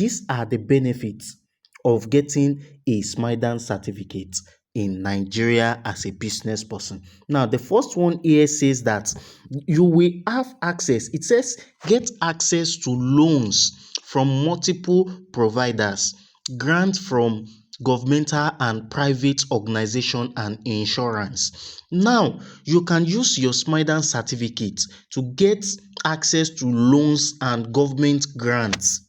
these are the benefits of getting a Smedan certificate in Nigeria as a business person. Now, the first one here says that you will have access. It says get access to loans from multiple providers, grants from governmental and private organization and insurance. Now, you can use your Smedan certificate to get access to loans and government grants.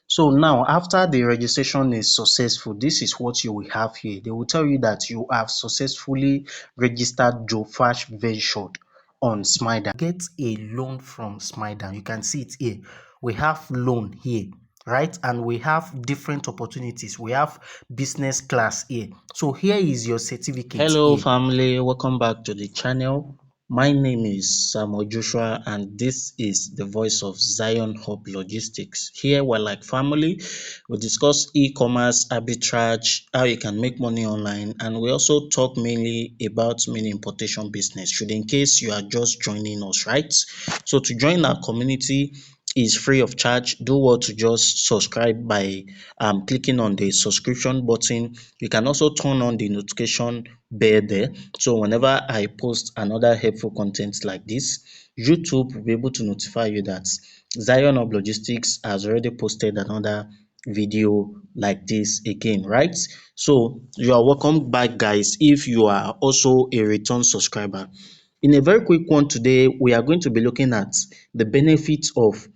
So now, after the registration is successful, this is what you will have here. They will tell you that you have successfully registered 𝐲 ventured on Smedan. Get a loan from Smedan. You can see it here. We have loan here, right? And we have different opportunities. We have business class here. So here is your certificate. Hello, family. Welcome back to the channel. My name is Samuel Joshua, and this is the voice of Zion Hub Logistics. Here we're like family. We discuss e-commerce, arbitrage, how you can make money online, and we also talk mainly about mini importation business. Should in case you are just joining us, right? So to join our community is free of charge. Do what to just subscribe by clicking on the subscription button. You can also turn on the notification bell there, so whenever I post another helpful content like this, YouTube will be able to notify you that Zion of Logistics has already posted another video like this again, right? So you are welcome back, guys, if you are also a return subscriber. In a very quick one today, we are going to be looking at the benefits of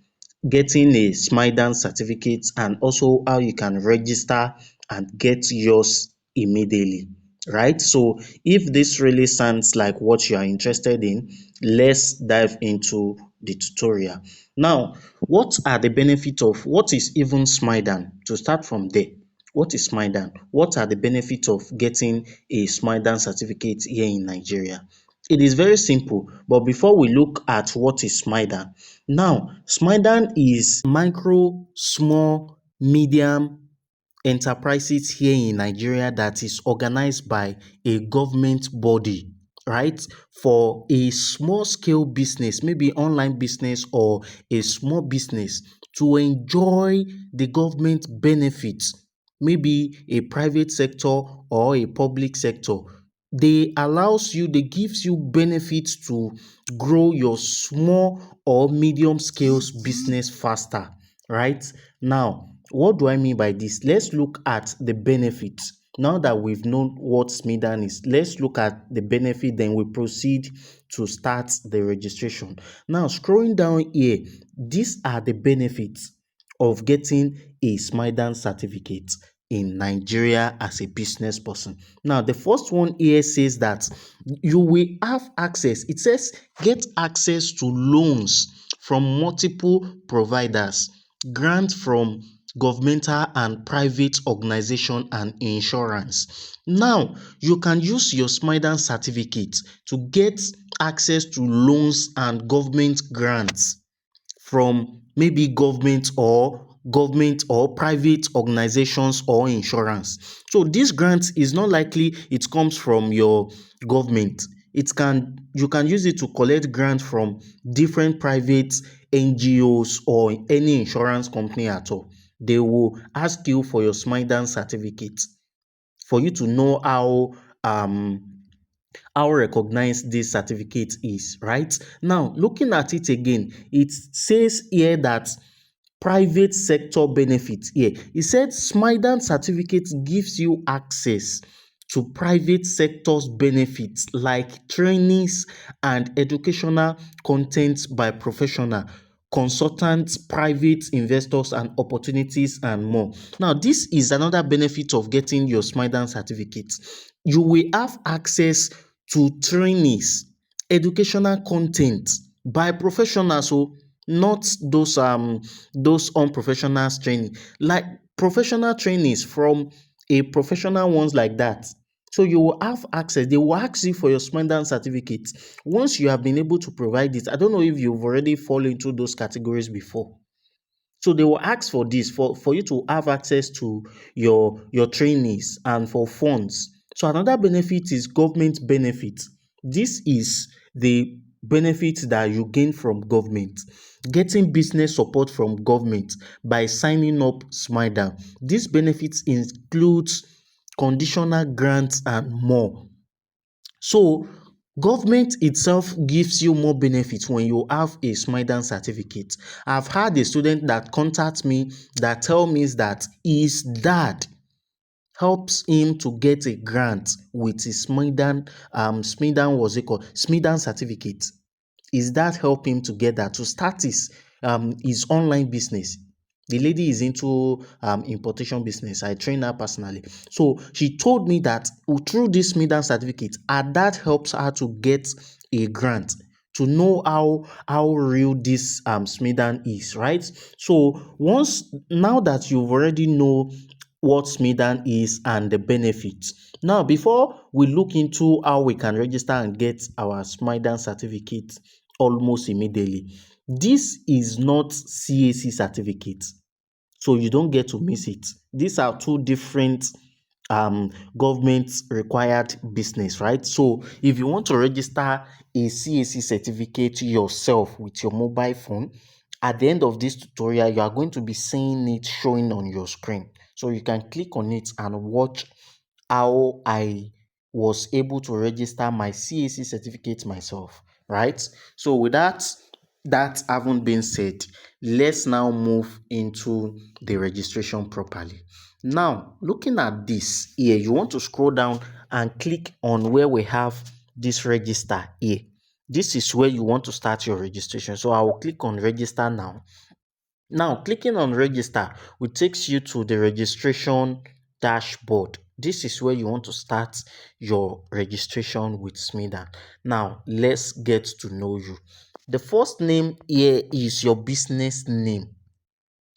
getting a Smedan certificate and also how you can register and get yours immediately, right? So if this really sounds like what you are interested in, let's dive into the tutorial. Now, what are the benefits of what is even Smedan? To start from there, what is Smedan? What are the benefits of getting a Smedan certificate here in Nigeria? It is very simple, but before we look at what is Smedan, now Smedan is micro, small, medium enterprises here in Nigeria that is organized by a government body, right? For a small scale business, maybe online business or a small business, to enjoy the government benefits, maybe a private sector or a public sector, they gives you benefits to grow your small or medium scales business faster, right? Now, what do I mean by this? Let's look at the benefits. Now that we've known what Smedan is, let's look at the benefit, then we proceed to start the registration. Now, scrolling down here, these are the benefits of getting a Smedan certificate in Nigeria as a business person. Now, the first one here says that you will have access. It says get access to loans from multiple providers, grants from governmental and private organization and insurance. Now, you can use your Smedan certificate to get access to loans and government grants from maybe government or private organizations or insurance. So this grant is not likely it comes from your government. You can use it to collect grant from different private NGOs or any insurance company at all. They will ask you for your Smedan certificate for you to know how recognized this certificate is, right? Now, looking at it again, it says here that private sector benefits here. It said Smedan certificate gives you access to private sector's benefits like trainings and educational content by professional consultants, private investors, and opportunities and more. Now, this is another benefit of getting your Smedan certificate. You will have access to trainings, educational content by professionals, so not those unprofessional training, like professional trainings from a professional ones like that. So you will have access. They will ask you for your Smedan certificate. Once you have been able to provide it, I don't know if you've already fallen into those categories before. So they will ask for this for you to have access to your trainees and for funds. So another benefit is government benefit. This is the benefit that you gain from government. getting business support from government by signing up Smedan. These benefits includes conditional grants and more. So government itself gives you more benefits when you have a Smedan certificate. I've had a student that contacts me that tell me that his dad helps him to get a grant with his Smedan certificate. Is that help him to get that to start his online business? The lady is into importation business. I train her personally. So she told me that through this Smedan certificate, her dad helps her to get a grant to know how real this Smedan is, right? So now that you've already know what Smedan is and the benefits. Now, before we look into how we can register and get our Smedan certificate almost immediately, this is not CAC certificate, so you don't get to miss it. These are two different government required business, right? So if you want to register a CAC certificate yourself with your mobile phone, at the end of this tutorial, you are going to be seeing it showing on your screen. So you can click on it and watch how I was able to register my CAC certificate myself, right? So with that having been said, let's now move into the registration properly. Now, looking at this here, you want to scroll down and click on where we have this register here. This is where you want to start your registration. So I will click on register now. Now, clicking on register will takes you to the registration dashboard. This is where you want to start your registration with Smedan. Now, let's get to know you. The first name here is your business name.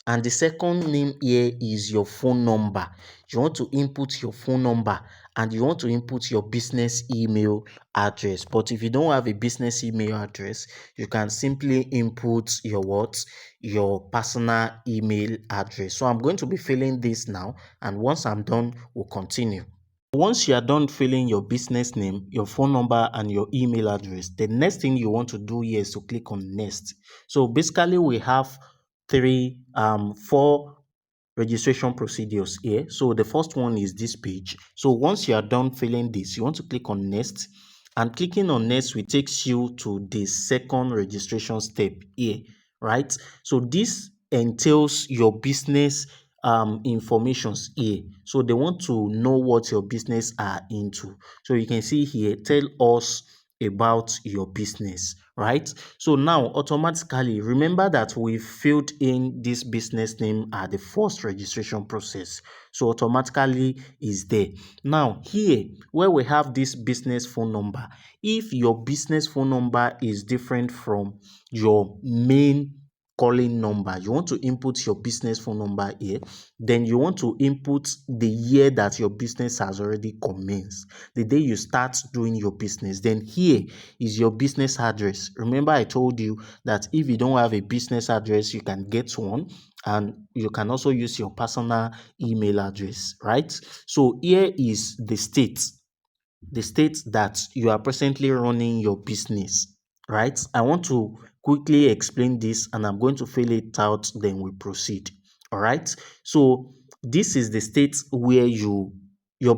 And the second name here is your phone number. You want to input your phone number and you want to input your business email address. But if you don't have a business email address, you can simply input your what? Your personal email address. So I'm going to be filling this now, and once I'm done, we'll continue. Once you are done filling your business name, your phone number, and your email address, the next thing you want to do here is to click on next. So basically we have four registration procedures here. So the first one is this page. So once you are done filling this, you want to click on next, and clicking on next will takes you to the second registration step here, right? So this entails your business informations here. So they want to know what your business are into. So you can see here, tell us about your business, right? So now automatically, remember that we filled in this business name at the first registration process, so automatically is there. Now here where we have this business phone number, if your business phone number is different from your main calling number, you want to input your business phone number here. Then you want to input the year that your business has already commenced, the day you start doing your business. Then here is your business address. Remember I told you that if you don't have a business address, you can get one, and you can also use your personal email address, right? So here is the state that you are presently running your business, right? I want to quickly explain this, and I'm going to fill it out, then we proceed. All right. So this is the state where your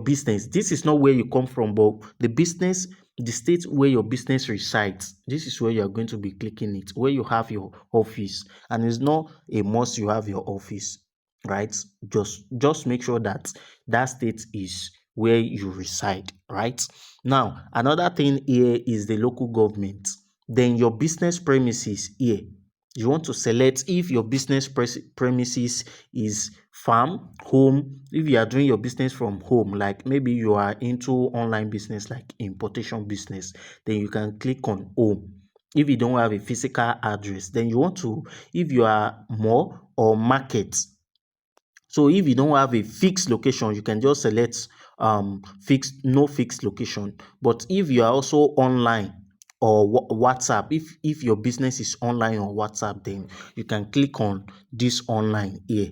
business, this is not where you come from, but the state where your business resides. This is where you are going to be clicking it, where you have your office, and it's not a must you have your office, right? Just make sure that that state is where you reside, right? Now, another thing here is the local government. Then your business premises here. You want to select if your business premises is farm, home. If you are doing your business from home, like maybe you are into online business like importation business, then you can click on home. If you don't have a physical address, then you want to, if you are mall or market, so if you don't have a fixed location, you can just select no fixed location. But if you are also online or WhatsApp, if your business is online or WhatsApp, then you can click on this online here.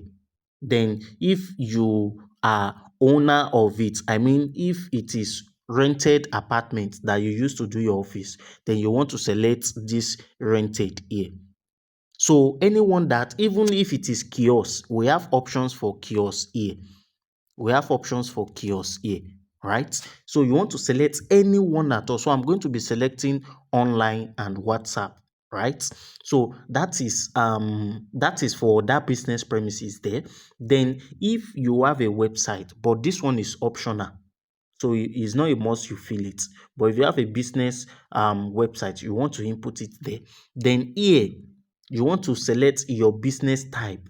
Then if you are owner of it, I mean if it is rented apartment that you use to do your office, then you want to select this rented here. So anyone that, even if it is kiosk, we have options for kiosk here. We have options for kiosk here, right? So you want to select any one at all. So I'm going to be selecting online and WhatsApp, right? So that is for that business premises there. Then if you have a website, but this one is optional, so it's not a must you fill it. But if you have a business website, you want to input it there. Then here you want to select your business type.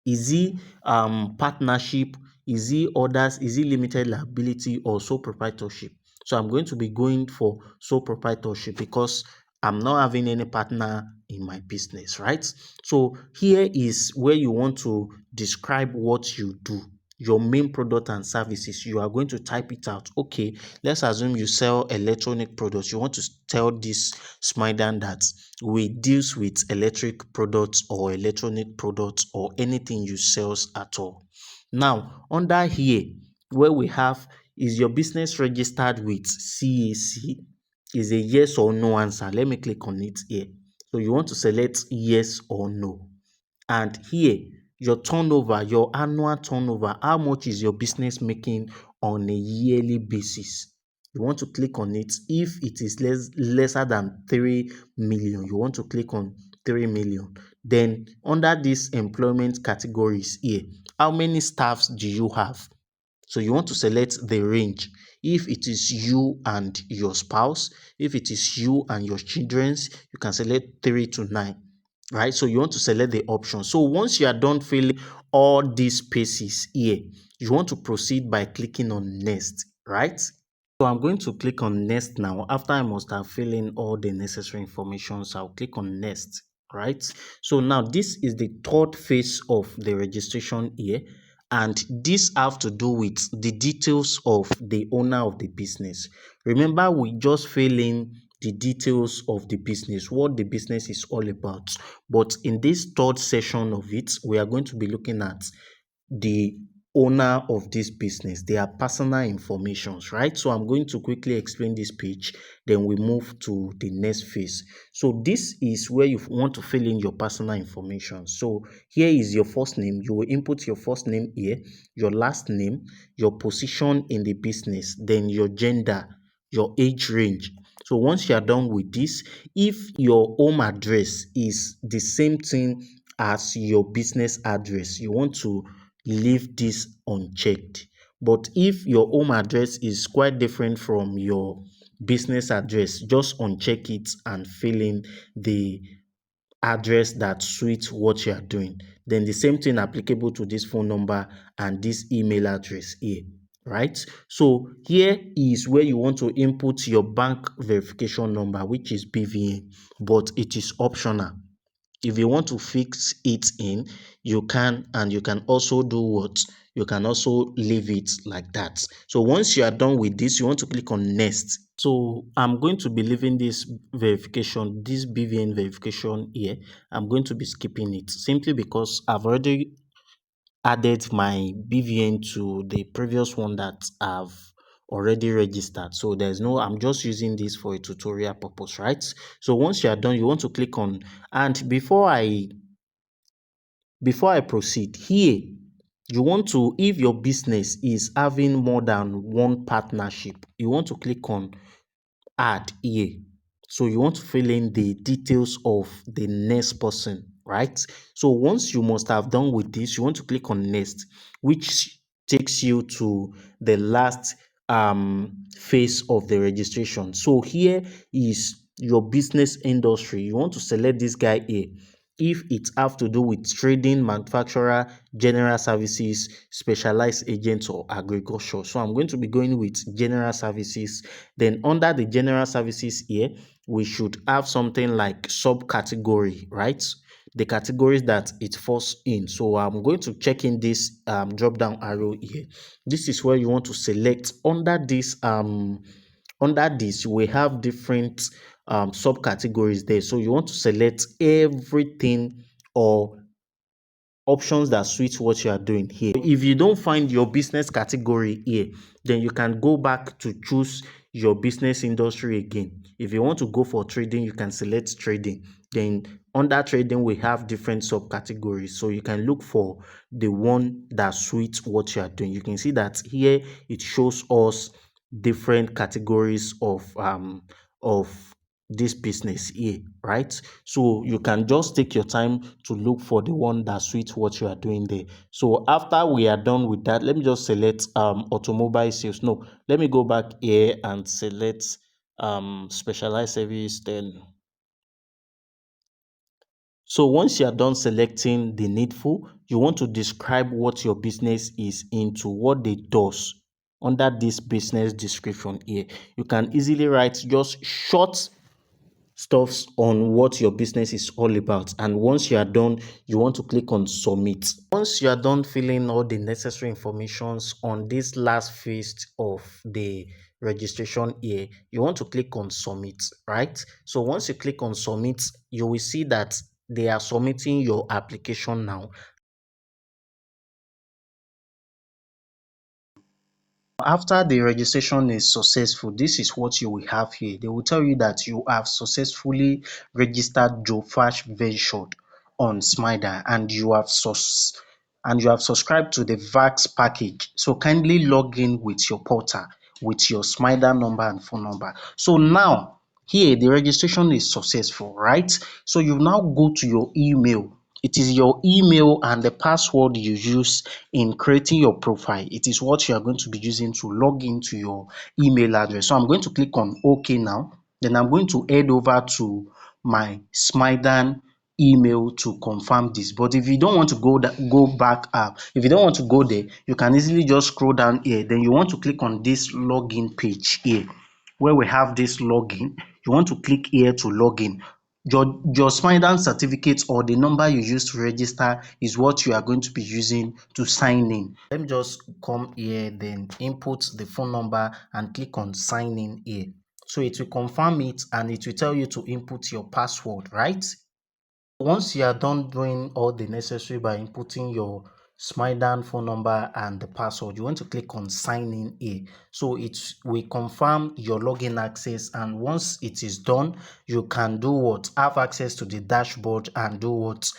Is it partnership? Is it others? Is it limited liability or sole proprietorship? So I'm going to be going for sole proprietorship because I'm not having any partner in my business, right? So here is where you want to describe what you do, your main product and services. You are going to type it out. Okay, let's assume you sell electronic products. You want to tell this Smedan that we deals with electric products or electronic products or anything you sells at all. Now, under here, where we have, is your business registered with CAC? Is a yes or no answer. Let me click on it here. So you want to select yes or no. And here, your turnover, your annual turnover, how much is your business making on a yearly basis? You want to click on it. If it is lesser than 3 million, you want to click on 3 million. Then under these employment categories here, how many staffs do you have? So you want to select the range. If it is you and your spouse, if it is you and your children, you can select 3 to 9. Right? So you want to select the option. So once you are done filling all these spaces here, you want to proceed by clicking on next, right? So I'm going to click on next now. After I must have filled in all the necessary information, so I'll click on next, right? So now this is the third phase of the registration here. And this have to do with the details of the owner of the business. Remember, we just fill in the details of the business, what the business is all about. But in this third session of it, we are going to be looking at the owner of this business, their personal informations, right? So I'm going to quickly explain this page, then we move to the next phase. So this is where you want to fill in your personal information. So here is your first name. You will input your first name here, your last name, your position in the business, then your gender, your age range. So once you are done with this, if your home address is the same thing as your business address, you want to leave this unchecked. But if your home address is quite different from your business address, just uncheck it and fill in the address that suits what you are doing. Then the same thing applicable to this phone number and this email address here, right? So here is where you want to input your bank verification number, which is BVN, but it is optional. If you want to fix it in, you can, and you can also do what? You can also leave it like that. So once you are done with this, you want to click on next. So I'm going to be leaving this verification, this BVN verification here. I'm going to be skipping it simply because I've already added my BVN to the previous one that I've already registered. So there's no, I'm just using this for a tutorial purpose, right? So once you are done, you want to click on, and before I proceed here, you want to, if your business is having more than one partnership, you want to click on add here. So you want to fill in the details of the next person, right? So once you must have done with this, you want to click on next, which takes you to the last phase of the registration. So here is your business industry. You want to select this guy here. If it have to do with trading, manufacturer, general services, specialized agents, or agriculture. So I'm going to be going with general services. Then under the general services here, we should have something like subcategory, right? The categories that it falls in. So I'm going to check in this drop down arrow here. This is where you want to select. Under this we have different subcategories there. So you want to select everything or options that suit what you are doing here. If you don't find your business category here, then you can go back to choose your business industry again. If you want to go for trading, you can select trading. Then under trading, we have different subcategories. So you can look for the one that suits what you are doing. You can see that here it shows us different categories of this business here, right? So you can just take your time to look for the one that suits what you are doing there. So after we are done with that, let me just select automobile sales. No, let me go back here and select specialized service. Then so once you are done selecting the needful, you want to describe what your business is into, what it does. Under this business description here, you can easily write just short stuffs on what your business is all about. And once you are done, you want to click on submit. Once you are done filling all the necessary informations on this last phase of the registration here, you want to click on submit, right? So once you click on submit, you will see that they are submitting your application now. After the registration is successful, this is what you will have here. They will tell you that you have successfully registered 𝐤𝐴 venture on Smedan, and you have subscribed to the VAX package. So kindly log in with your portal with your Smedan number and phone number. So now here the registration is successful, right? So you now go to your email. It is your email and the password you use in creating your profile. It is what you are going to be using to log into your email address. So I'm going to click on OK now. Then I'm going to head over to my Smedan email to confirm this. But if you don't want to go back up, if you don't want to go there, you can easily just scroll down here. Then you want to click on this login page here where we have this login. You want to click here to log in. Your Smedan certificate or the number you use to register is what you are going to be using to sign in. Let me just come here, then input the phone number and click on sign in here. So it will confirm it and it will tell you to input your password, right? Once you are done doing all the necessary by inputting your Smedan phone number and the password, you want to click on sign in here. So it will confirm your login access, and once it is done, you can do what? Have access to the dashboard and do what?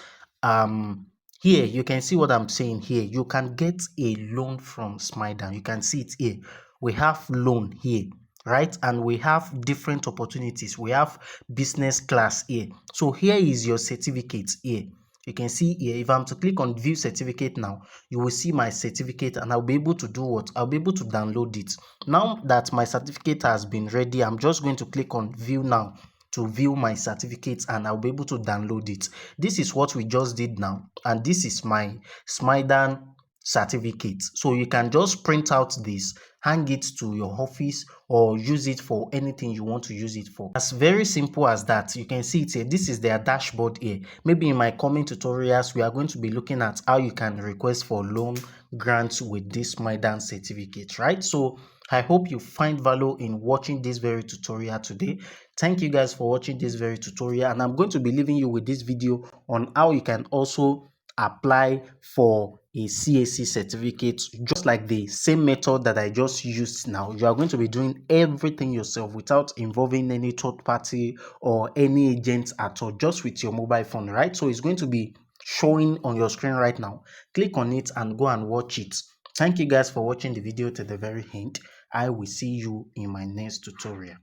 Here you can see what I'm saying here. You can get a loan from Smedan. You can see it here. We have loan here, right? And we have different opportunities. We have business class here. So here is your certificate here. You can see here, if I'm to click on view certificate now, you will see my certificate and I'll be able to do what? I'll be able to download it. Now that my certificate has been ready, I'm just going to click on view now to view my certificates and I'll be able to download it. This is what we just did now, and this is my Smedan certificate. So you can just print out this, hang it to your office, or use it for anything you want to use it for. As very simple as that. You can see it here. This is their dashboard here. Maybe in my coming tutorials, we are going to be looking at how you can request for loan grants with this Smedan certificate, right? So I hope you find value in watching this very tutorial today. Thank you guys for watching this very tutorial, and I'm going to be leaving you with this video on how you can also apply for a CAC certificate, just like the same method that I just used now. You are going to be doing everything yourself without involving any third party or any agent at all, just with your mobile phone, right? So it's going to be showing on your screen right now. Click on it and go and watch it. Thank you guys for watching the video to the very end. I will see you in my next tutorial.